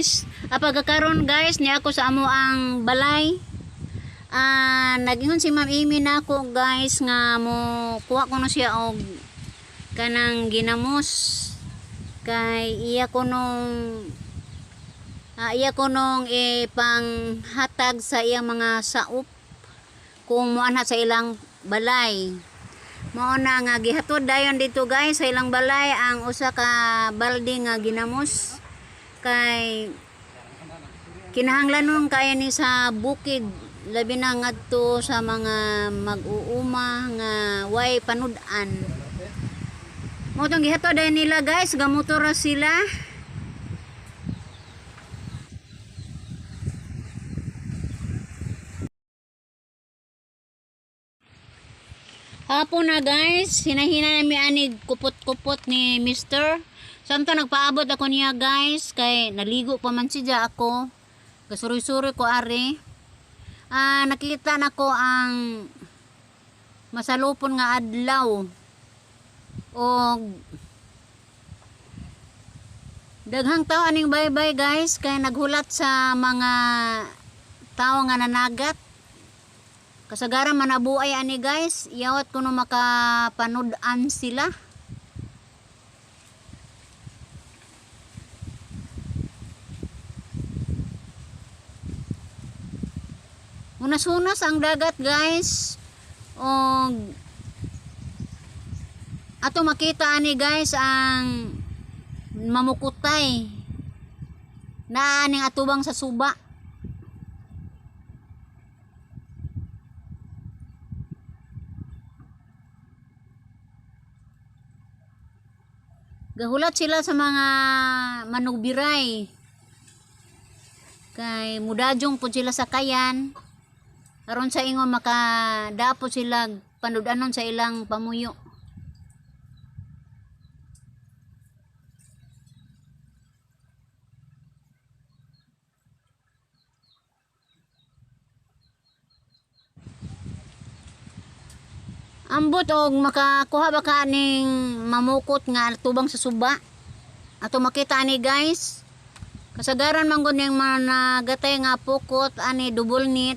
guys, pagkakaroon guys ni ako sa amo ang balay. Nagingon si Ma'am Amy na ako guys nga mo kuha ko na siya og kanang ginamos kay iya ko nung panghatag sa iyang mga saup kung muanha sa ilang balay. Mao na nga gihatod dayon dito guys sa ilang balay ang usa ka balde nga ginamos kay kinahanglanon kaya ni sa bukid labi na ngadto sa mga mag-uuma nga way panud-an. Mao tong gihatod dayon nila guys, gamotora sila. Hapon na guys, hinahina namin anig kupot-kupot ni Mr. Samto nagpaabot ako niya guys, kay naligo pa man siya ako. Kasuri-suri ko ari. Nakita na ko ang masalupon nga adlaw. O daghang tao aning bye-bye guys, kay naghulat sa mga tao nga nanagat. Kasagaran manabuay ani guys, iyawat ko no makapanood-an sila. Unas-unas ang dagat guys. Og ato makita ani guys ang mamukutay na aning atubang sa suba. Gahulat sila sa mga manugbiray kay mudadyong po sila sa kayan aron sa ingon makadapo sila panudanon sa ilang pamuyo. Ambot og makakuha ba ka ning mamukot nga tubang sa suba. Ato makita ani guys. Kasagaran man gud ning managatay nga pukot ani double knit.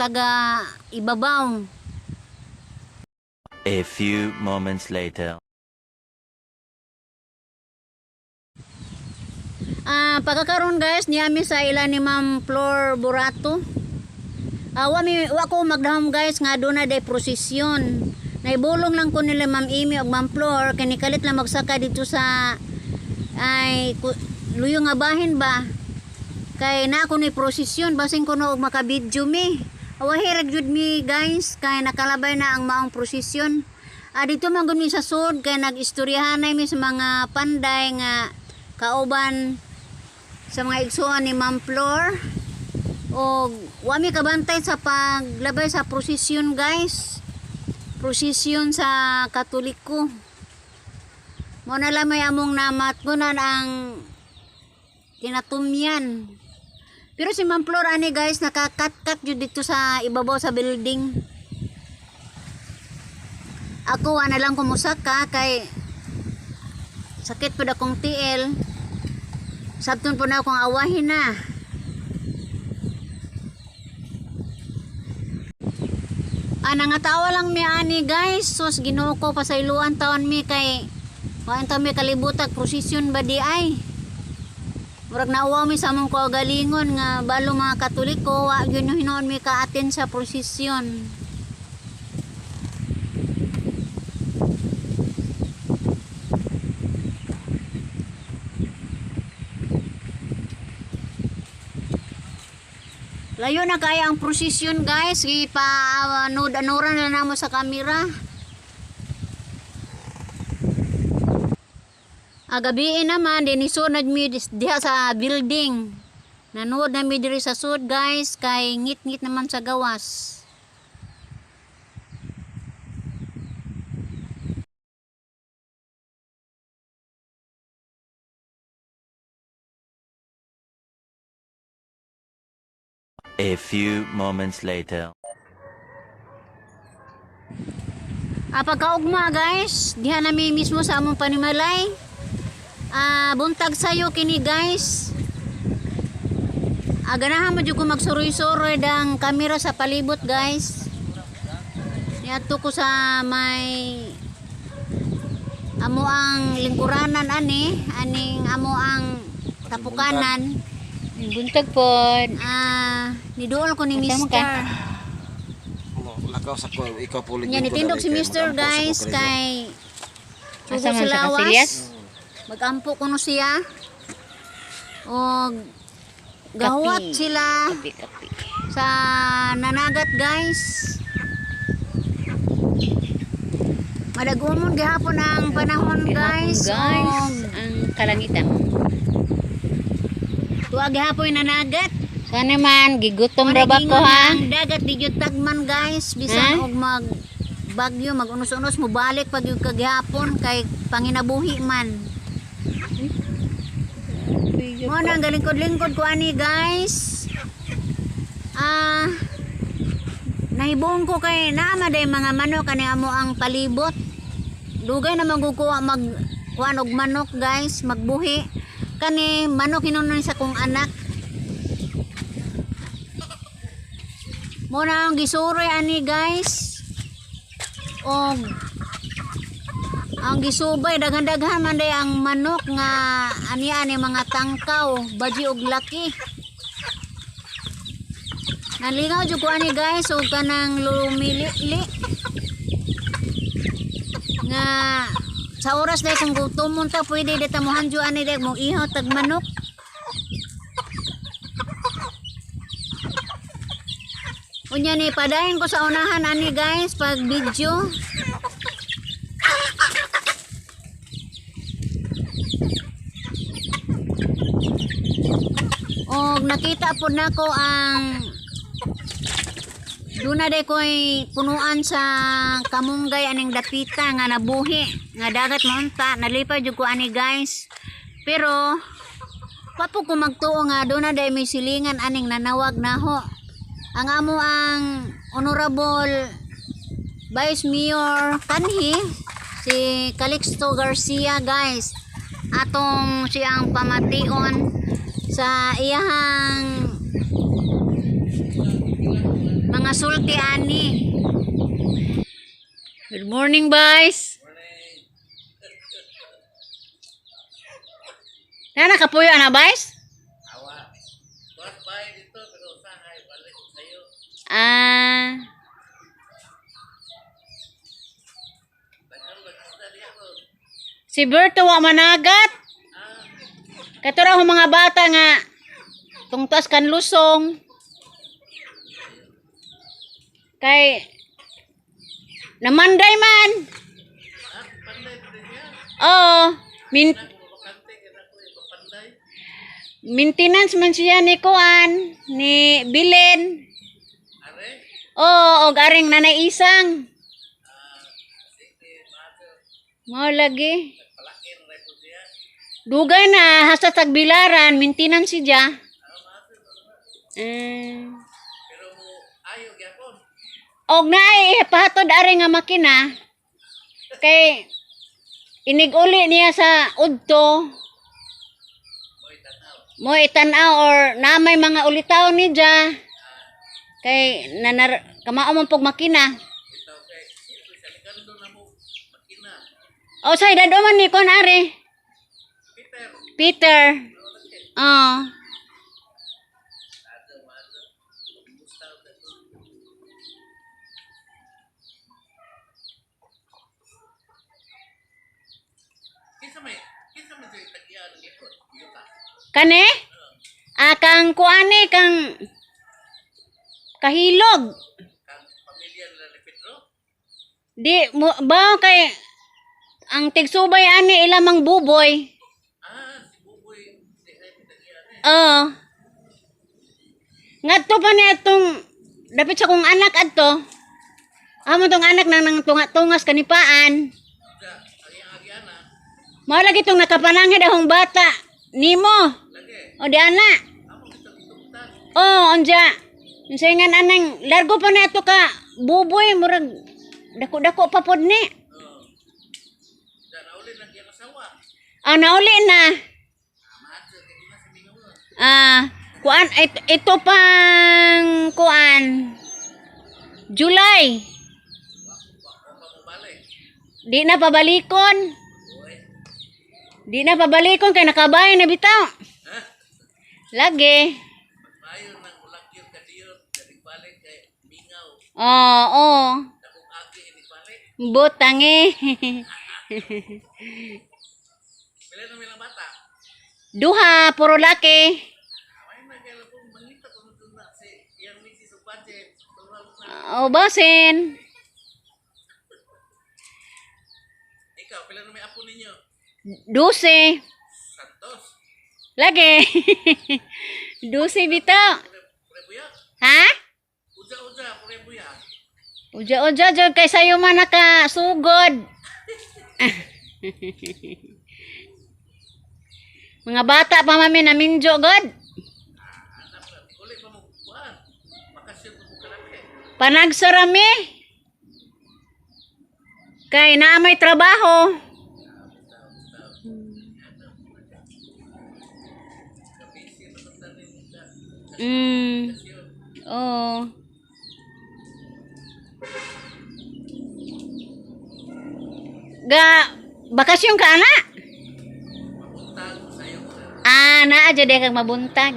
Taga ibabaw. A few moments later. Pagkakaroon guys niyami sa ila ni Ma'am Flor Burato. Wa ko magdahom guys nga doon na day prosesyon. Naibulong lang ko nila Ma'am Amy o Ma'am Flor kanikalit lang magsaka dito sa luyo nga bahin ba. Kay na ako ni prosesyon basing ko no og makabidyo mi. Awahirag jud mi guys kay nakalabay na ang maong prosesyon. Dito man gud mi sa sud kay nag-istoryahan na mi sa mga panday nga kauban sa mga igsuon ni Ma'am Flor. O wami kabantay sa paglabay sa prosesyon guys, prosesyon sa Katoliko. Mo na lamay among namatgunan ang kinatumyan. Pero si Ma'am Flor ani guys nakakat-kat jud dito sa ibabaw sa building. Ako na lang kumusaka kay sakit pud akong tiil. Sabton po na akong awahin na. Nangatawa lang mi ani guys. Sus Ginoo ko pasayloan taon mi kay wain ta mi kalibutag prosesyon ba di ay. Murag nauwaw mi sa among kaugalingon nga balo mga Katoliko wa gyud hinuon mi ka-attend sa prosesyon. Layo na kaya ang prosesyon guys, ipa-anood-anoran na namo sa kamera. Gabiin naman, dinisunod mi diha sa building. Nanood na mi diri sa sud guys, kay ngit-ngit naman sa gawas. A few moments later. Pagkaugma guys, diha nami mismo sa among panimalay. buntag sayo kini guys. Ganahan mo jud ko magsuroy-suroy dang kamera sa palibot guys. Niadto ko sa may amo ang lingkuranan aning amo ang tapukanan. Buntag pod. Niduol ko ni Asa mo Mr. Lakaw sa ko, ikaw po Yan, itindog si Mr. guys kay Asa Sugo man sa sa lawas. Casillas? Magampo ko no siya. O gahuat Kapi. sila Kapi. sa nanagat guys. Madagumon gihapon ang panahon guys. Guys, ang kalangitan. Tuwa gihapon yung nanagat. Sana man gigutom ra ba ko Managingon ha? ang dagat di jud tagman guys. Bisan Ha? og mag bagyo mag-unos-unos mo balik pag yung kaghapon kay panginabuhi man. Mo nang galingkod-lingkod ko ani guys. Nahibong ko kay naama day mga manok kani amo ang palibot. Dugay na magkukuha mag kuan og manok guys, magbuhi. Kani manok hinunon sa kong anak. Mo na ang gisuroy ani guys. Og ang gisubay daghan-daghan man day ang manok nga ani mga tangkaw, baji og laki. Nalingaw jud ko ani guys og kanang lumili nga sa oras day kung gutomon ta pwede dita mo hanjo ani day mo ihaw tag manok. Unya ni padayon ko sa unahan ani guys pag video. Og nakita po nako ang duna day koy punuan sa kamunggay aning dapita nga nabuhi nga dagat maunta nalipay jud ko ani guys. Pero papo ko magtuo nga duna day may silingan aning nanawag naho. Ang amo ang Honorable Vice Mayor kanhi si Calixto Garcia guys. Atong siyang pamation sa iyahang mga sulti ani. Good morning, boys. Na nakapuyo na, boys? Si Berto wa managat. Katura ho mga bata nga tungtas kan lusong. Kay namanday man. Oh, maintenance man siya ni Kuan, ni Bilen. Oh, og aring nanay isang. Mo lagi. Dugay na hasta tagbilaran, maintenance siya. Og naay pahatod ari nga makina kay inig-uli niya sa udto mo itanaw or namay mga ulitaw ni ja kay kamao man pog makina. O say dado man ni kon ari Peter. Oh. Kane? Kang kuane kang kahilog. Di mo ba kay ang tigsubay ani ilamang buboy. Ngadto pa ni atong dapit sa kong anak adto. Amo tong anak nang tungas kanipaan. Mao lagi tong nakapananghe dahong bata nimo. O di ana. Anja. Singan anang largo pa ni ato ka buboy murag dako-dako pa pod ni. Nauli na. Kuan, ito pang kuan. July. Di na pabalikon. Di na pabalikon kay nakabayan na bitaw. Lagi. Oo. Butang eh. Duha, puro laki. Basin. Ikaw, pila na may apo ninyo? 12. Santos. Lagi. 12 bitaw. Purebuya. Ha? Uja, purebuya. Uja, jud kay sayo man nakasugod. Mga bata pa mami naminjo god. Uli pa mo kuan. Makasyon mo kalaki. Panagsarami. Kay naa may trabaho. Oh. Bakasyon ka ana? Naa aja deh kang mabuntag.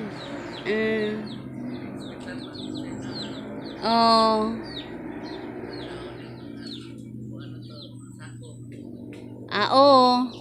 Oh. Oo.